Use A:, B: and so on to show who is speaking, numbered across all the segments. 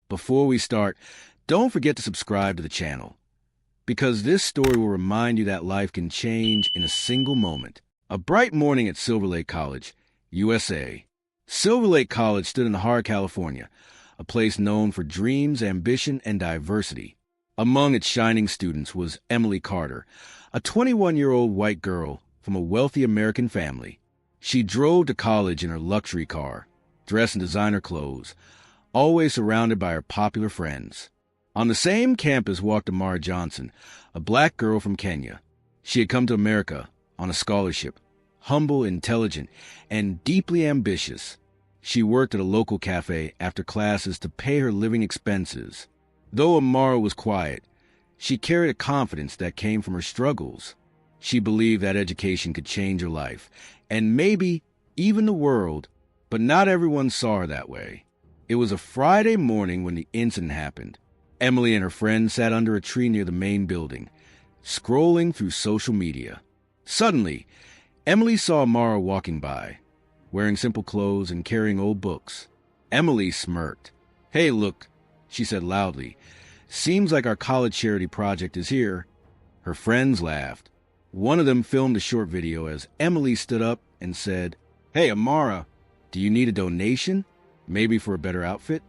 A: Before we start, don't forget to subscribe to the channel, because this story will remind you that life can change in a single moment. A bright morning at Silver Lake College, USA. Silver Lake College stood in the heart of California, a place known for dreams, ambition, and diversity. Among its shining students was Emily Carter, a 21-year-old white girl from a wealthy American family. She drove to college in her luxury car, dressed in designer clothes, always surrounded by her popular friends. On the same campus walked Amara Johnson, a black girl from Kenya. She had come to America on a scholarship, humble, intelligent, and deeply ambitious. She worked at a local cafe after classes to pay her living expenses. Though Amara was quiet, she carried a confidence that came from her struggles. She believed that education could change her life, and maybe even the world, but not everyone saw her that way. It was a Friday morning when the incident happened. Emily and her friend sat under a tree near the main building, scrolling through social media. Suddenly, Emily saw Amara walking by, wearing simple clothes and carrying old books. Emily smirked. "Hey, look," she said loudly. "Seems like our college charity project is here." Her friends laughed. One of them filmed a short video as Emily stood up and said, "Hey, Amara, do you need a donation? Maybe for a better outfit?"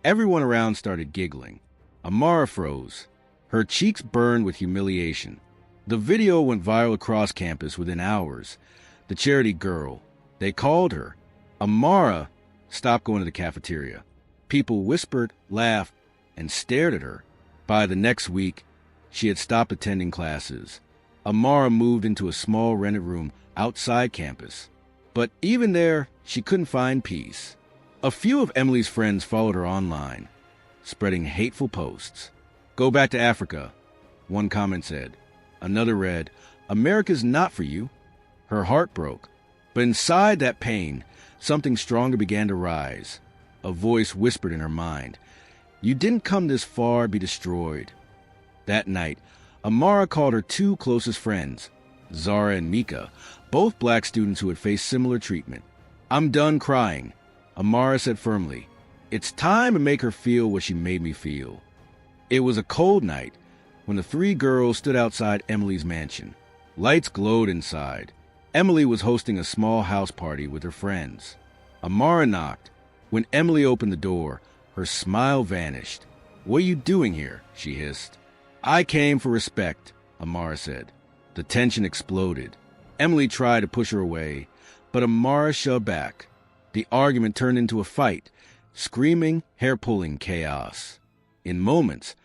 A: Everyone around started giggling. Amara froze. Her cheeks burned with humiliation. The video went viral across campus within hours. The charity girl, they called her. Amara stopped going to the cafeteria. People whispered, laughed, and stared at her. By the next week, she had stopped attending classes. Amara moved into a small rented room outside campus. But even there, she couldn't find peace. A few of Emily's friends followed her online, spreading hateful posts. "Go back to Africa," one comment said. Another read, "America's not for you." Her heart broke. But inside that pain, something stronger began to rise. A voice whispered in her mind, "You didn't come this far to be destroyed." That night, Amara called her two closest friends, Zara and Mika, both black students who had faced similar treatment. "I'm done crying," Amara said firmly. "It's time to make her feel what she made me feel." It was a cold night when the three girls stood outside Emily's mansion. Lights glowed inside. Emily was hosting a small house party with her friends. Amara knocked. When Emily opened the door, her smile vanished. "What are you doing here?" she hissed. "I came for respect," Amara said. The tension exploded. Emily tried to push her away, but Amara shoved back. The argument turned into a fight, screaming, hair-pulling chaos. In moments,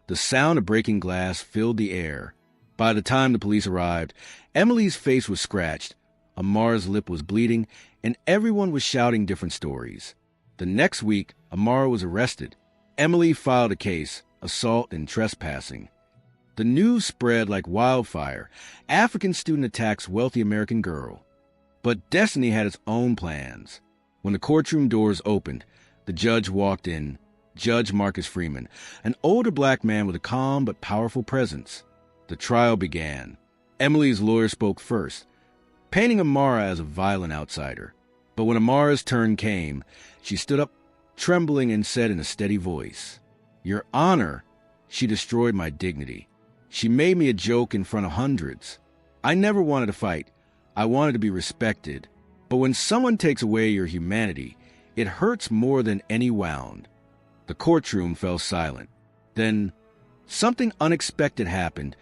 A: the sound of breaking glass filled the air. By the time the police arrived, Emily's face was scratched, Amara's lip was bleeding, and everyone was shouting different stories. The next week, Amara was arrested. Emily filed a case, assault and trespassing. The news spread like wildfire. African student attacks wealthy American girl. But destiny had its own plans. When the courtroom doors opened, the judge walked in, Judge Marcus Freeman, an older black man with a calm but powerful presence. The trial began. Emily's lawyer spoke first, painting Amara as a violent outsider. But when Amara's turn came, she stood up, trembling, and said in a steady voice, "Your Honor, she destroyed my dignity. She made me a joke in front of hundreds. I never wanted to fight. I wanted to be respected. But when someone takes away your humanity, it hurts more than any wound." The courtroom fell silent. Then, something unexpected happened.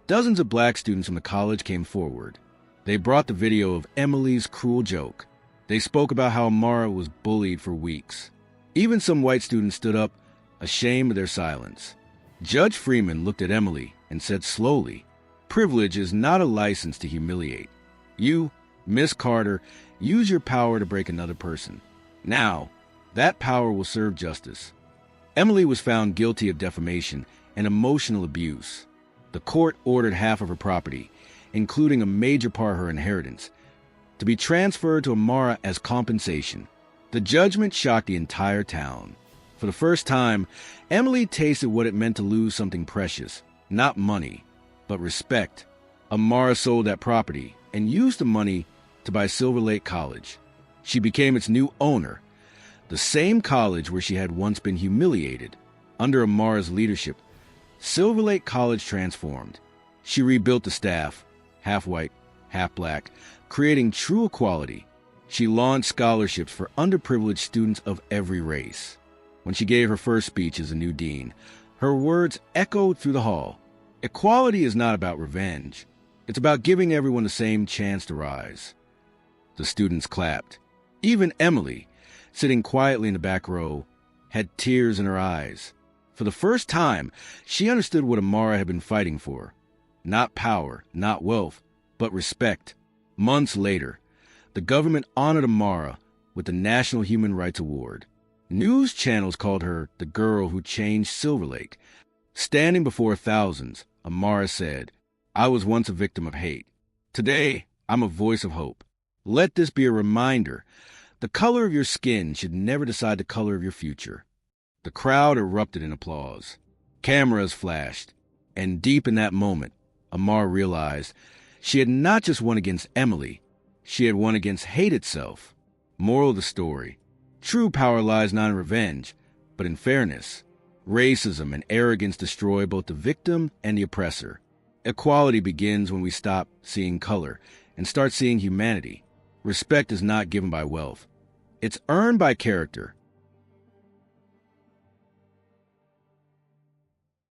A: Dozens of black students from the college came forward. They brought the video of Emily's cruel joke. They spoke about how Amara was bullied for weeks. Even some white students stood up, ashamed of their silence. Judge Freeman looked at Emily and said slowly, "Privilege is not a license to humiliate. You, Miss Carter, use your power to break another person. Now, that power will serve justice." Emily was found guilty of defamation and emotional abuse. The court ordered half of her property, including a major part of her inheritance, to be transferred to Amara as compensation. The judgment shocked the entire town. For the first time, Emily tasted what it meant to lose something precious, not money, but respect. Amara sold that property and used the money to buy Silver Lake College. She became its new owner. The same college where she had once been humiliated. Under Amara's leadership, Silver Lake College transformed. She rebuilt the staff, half white, half black, creating true equality. She launched scholarships for underprivileged students of every race. When she gave her first speech as a new dean, her words echoed through the hall. Equality is not about revenge. It's about giving everyone the same chance to rise. The students clapped. Even Emily, sitting quietly in the back row, had tears in her eyes. For the first time, she understood what Amara had been fighting for. Not power, not wealth, but respect. Months later, the government honored Amara with the National Human Rights Award. News channels called her the girl who changed Silver Lake. Standing before thousands, Amara said, "I was once a victim of hate. Today, I'm a voice of hope. Let this be a reminder. The color of your skin should never decide the color of your future." The crowd erupted in applause. Cameras flashed, and deep in that moment, Amara realized she had not just won against Emily, she had won against hate itself. Moral of the story: true power lies not in revenge, but in fairness. Racism and arrogance destroy both the victim and the oppressor. Equality begins when we stop seeing color and start seeing humanity. Respect is not given by wealth. It's earned by character.